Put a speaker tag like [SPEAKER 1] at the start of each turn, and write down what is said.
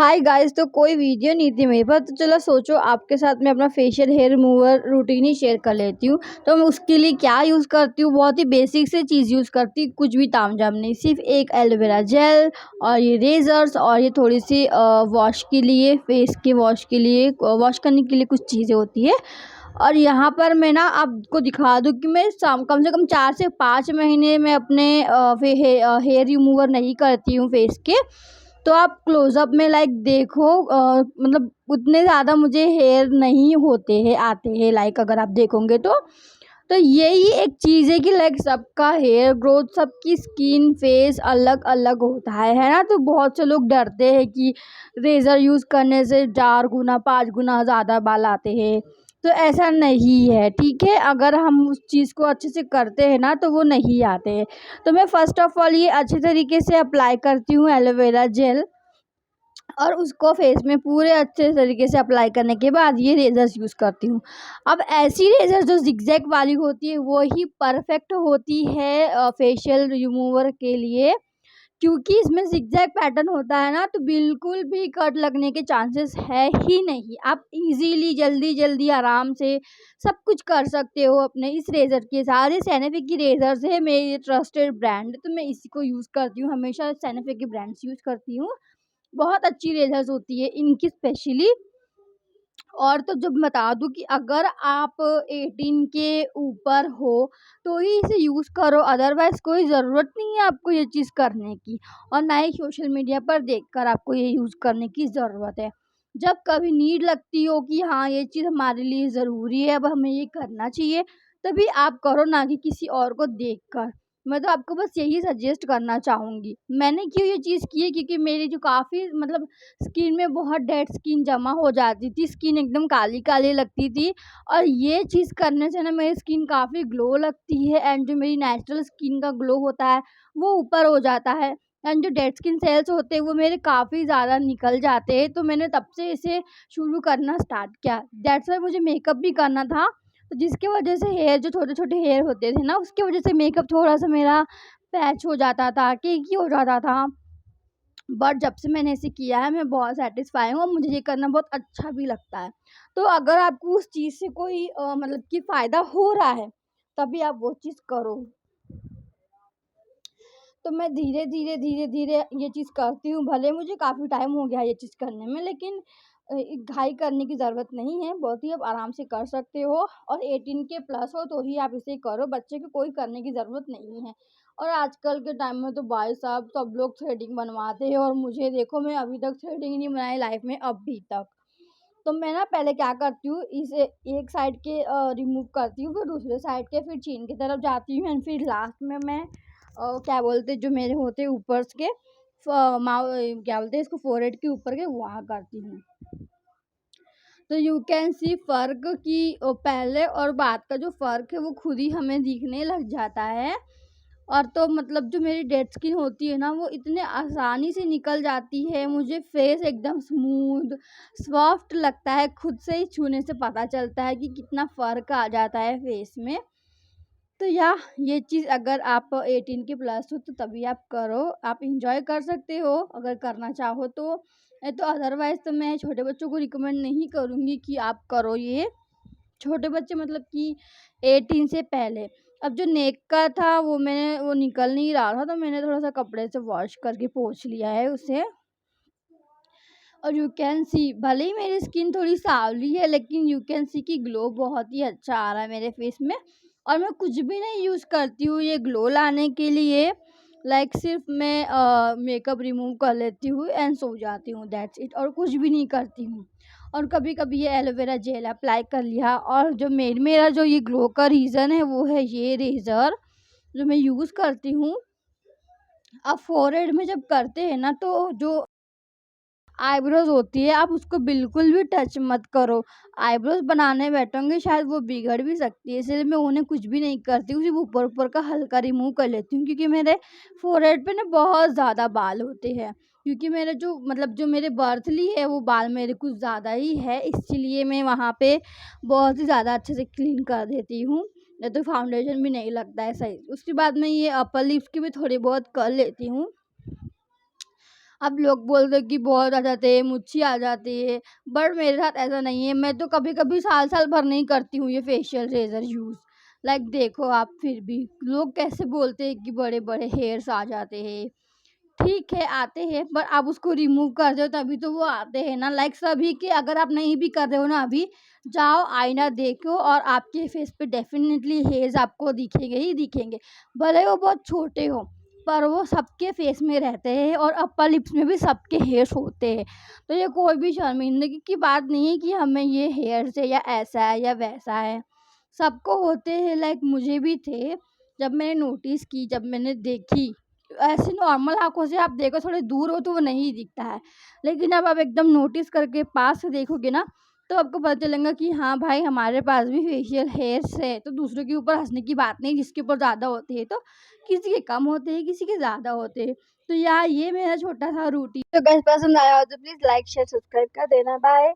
[SPEAKER 1] Hi guys. तो कोई video नहीं थी मेरे पास, तो चलो सोचो आपके साथ मैं अपना फेशियल हेयर रिमूवर रूटीन ही शेयर कर लेती हूँ। तो मैं उसके लिए क्या यूज़ करती हूँ, बहुत ही बेसिक से चीज़ यूज़ करती हूँ, कुछ भी तामझाम नहीं। सिर्फ एक एलोवेरा जेल और ये रेजर्स और ये थोड़ी सी वॉश के लिए, फेस के वॉश के लिए, वॉश करने के लिए कुछ चीज़ें होती है। और यहाँ पर मैं ना आपको दिखा दूँ कि मैं कम से कम 4 से 5 महीने में अपने हेयर रिमूवर नहीं करती हूँ फेस के। तो आप क्लोज़अप में लाइक देखो, मतलब उतने ज़्यादा मुझे हेयर नहीं होते हैं, आते हैं, लाइक अगर आप देखोगे तो यही एक चीज़ है कि लाइक सबका हेयर ग्रोथ, सबकी स्किन फेस अलग अलग होता है ना। तो बहुत से लोग डरते हैं कि रेज़र यूज़ करने से 4 गुना 5 गुना ज़्यादा बाल आते हैं। तो ऐसा नहीं है, ठीक है। अगर हम उस चीज़ को अच्छे से करते हैं ना तो वो नहीं आते हैं। तो मैं फ़र्स्ट ऑफ़ ऑल ये अच्छे तरीके से अप्लाई करती हूँ एलोवेरा जेल, और उसको फेस में पूरे अच्छे तरीके से अप्लाई करने के बाद ये रेज़र्स यूज़ करती हूँ। अब ऐसी रेज़र जो ज़िगज़ैग वाली होती है वो ही परफ़ेक्ट होती है फेशियल रिमूवर के लिए, क्योंकि इसमें ज़िगज़ैग पैटर्न होता है ना, तो बिल्कुल भी कट लगने के चांसेस है ही नहीं। आप इज़िली जल्दी-जल्दी आराम से सब कुछ कर सकते हो अपने इस रेज़र के साथ। ये सैनिफ़िक की रेज़र्स है, मेरी ट्रस्टेड ब्रांड, तो मैं इसी को यूज़ करती हूँ, हमेशा सैनिफ़िक के ब्रांड्स यूज़ करती हूँ। बहुत अच्छी रेज़र्स होती है इनकी स्पेशली। और तो जब बता दूँ कि अगर आप 18 के ऊपर हो तो ही इसे यूज़ करो, अदरवाइज़ कोई ज़रूरत नहीं है आपको ये चीज़ करने की, और ना ही सोशल मीडिया पर देखकर आपको ये यूज़ करने की ज़रूरत है। जब कभी नीड लगती हो कि हाँ, ये चीज़ हमारे लिए ज़रूरी है, अब हमें ये करना चाहिए, तभी आप करो, ना कि किसी और को देखकर। मैं तो आपको बस यही सजेस्ट करना चाहूँगी। मैंने क्यों ये चीज़ की है, क्योंकि मेरी जो काफ़ी मतलब स्किन में बहुत डेड स्किन जमा हो जाती थी, स्किन एकदम काली-काली लगती थी, और ये चीज़ करने से ना मेरी स्किन काफ़ी ग्लो लगती है, एंड जो मेरी नेचुरल स्किन का ग्लो होता है, वो ऊपर हो जाता है, एंड जो डेड स्किन सेल्स होते हैं, वो मेरे काफ़ी ज़्यादा निकल जाते हैं। तो मैंने तब से इसे शुरू करना स्टार्ट किया। दैट्स व्हाई मुझे मेकअप भी करना था, तो जिसकी वजह से हेयर जो छोटे-छोटे हेयर होते थे ना, उसकी वजह से मेकअप थोड़ा-सा मेरा पैच हो जाता था, केकी हो जाता था। बट जब से मैंने इसे किया है मैं बहुत सैटिस्फाई हूँ, और मुझे ये करना बहुत अच्छा भी लगता है। तो अगर आपको उस चीज़ से कोई मतलब कि फ़ायदा हो रहा है, तभी आप वो चीज़ करो। तो मैं धीरे-धीरे, धीरे-धीरे ये चीज़ करती हूँ, भले मुझे काफ़ी टाइम हो गया ये चीज़ करने में, लेकिन घाई करने की ज़रूरत नहीं है, बहुत ही आप आराम से कर सकते हो, और 18 के प्लस हो तो ही आप इसे करो, बच्चे को कोई करने की ज़रूरत नहीं है। और आजकल के टाइम में तो भाई साहब सब लोग थ्रेडिंग बनवाते हैं, और मुझे देखो, मैं अभी तक थ्रेडिंग नहीं बनाई लाइफ़ में अभी तक। तो मैं ना पहले क्या करती हूँ, इसे एक साइड के रिमूव करती हूँ, फिर दूसरे साइड के, फिर चीन की तरफ जाती हूँ, एंड फिर लास्ट में मैं क्या बोलते हैं, जो मेरे होते हैं ऊपर्स के क्या बोलते हैं इसको, फोरहेड के ऊपर के, वहाँ करती हूँ। तो यू कैन सी फ़र्क कि पहले और बाद का जो फ़र्क है वो खुद ही हमें दिखने लग जाता है। और तो मतलब जो मेरी डेड स्किन होती है ना, वो इतने आसानी से निकल जाती है, मुझे फेस एकदम स्मूथ सॉफ्ट लगता है, खुद से ही छूने से पता चलता है कि कितना फ़र्क आ जाता है फेस में। तो या ये चीज़ अगर आप 18 के प्लस हो तो तभी आप करो, आप एन्जॉय कर सकते हो अगर करना चाहो तो। नहीं तो अदरवाइज़ तो मैं छोटे बच्चों को रिकमेंड नहीं करूँगी कि आप करो ये। छोटे बच्चे मतलब कि 18 से पहले। अब जो नेक का था वो निकल नहीं रहा था, तो मैंने थोड़ा-सा कपड़े से वॉश करके पोंछ लिया है उसे। और यू कैन सी, भले ही मेरी स्किन थोड़ी सांवली है, लेकिन यू कैन सी कि ग्लो बहुत ही अच्छा आ रहा है मेरे फेस में, और मैं कुछ भी नहीं यूज़ करती हूँ ये ग्लो लाने के लिए। लाइक सिर्फ मैं मेकअप रिमूव कर लेती हूँ एंड सो जाती हूँ, दैट्स इट, और कुछ भी नहीं करती हूँ। और कभी-कभी ये एलोवेरा जेल अप्लाई कर लिया, और जो मेरा जो ये ग्लो का रीज़न है वो है ये रेज़र जो मैं यूज़ करती हूँ। अब फोरहेड में जब करते हैं ना, तो जो आईब्रोज़ होती है, आप उसको बिल्कुल भी टच मत करो। आईब्रोज़ बनाने बैठोगे शायद वो बिगड़ भी सकती है, इसलिए मैं उन्हें कुछ भी नहीं करती हूँ, सिर्फ़ ऊपर-ऊपर का हल्का रिमूव कर लेती हूँ, क्योंकि मेरे फ़ोरहेड पे ना बहुत ज़्यादा बाल होते हैं। क्योंकि मेरे जो मतलब जो मेरे बर्थली है, वो बाल मेरे कुछ ज़्यादा ही है, इसलिए मैं वहाँ पे बहुत ही ज़्यादा अच्छे से क्लीन कर देती हूँ, नहीं तो फाउंडेशन भी नहीं लगता है सही। उसके बाद मैं ये अपर लिप्स की भी थोड़ी बहुत कर लेती हूँ। अब लोग बोलते हैं कि बहुत आ जाते हैं, मुच्छी आ जाती है, बट मेरे साथ ऐसा नहीं है। मैं तो कभी-कभी साल-साल भर नहीं करती हूँ ये फेशियल रेज़र यूज़। लाइक देखो आप, फिर भी लोग कैसे बोलते हैं कि बड़े-बड़े हेयर्स आ जाते हैं। ठीक है, आते हैं, पर आप उसको रिमूव कर दो तभी तो वो आते हैं ना। लाइक सभी के, अगर आप नहीं भी कर रहे हो ना अभी, जाओ आईना देखो और आपके फेस पे डेफ़िनेटली हेयर्स आपको दिखेंगे ही दिखेंगे। भले वो बहुत छोटे हों, पर वो सबके फेस में रहते हैं और अपर लिप्स में भी सबके हेयर्स होते हैं। तो ये कोई भी शर्मिंदगी की बात नहीं है कि हमें ये हेयर्स है या ऐसा है या वैसा है। सबको होते हैं, लाइक मुझे भी थे। जब मैंने नोटिस की, जब मैंने देखी, ऐसे नॉर्मल आँखों से आप देखो थोड़े दूर हो तो वो नहीं दिखता है। लेकिन अब आप एकदम नोटिस करके पास से देखोगे ना, तो आपको पता चलेगा कि हाँ भाई, हमारे पास भी फेशियल हेयर्स है। तो दूसरों के ऊपर हँसने की बात नहीं, जिसके ऊपर ज़्यादा होते हैं तो किसी के कम होते हैं, किसी के ज़्यादा होते हैं। तो यार ये मेरा छोटा-सा रूटीन। तो गाइस, पसंद आया हो तो प्लीज़ लाइक, शेयर, सब्सक्राइब कर देना। बाय।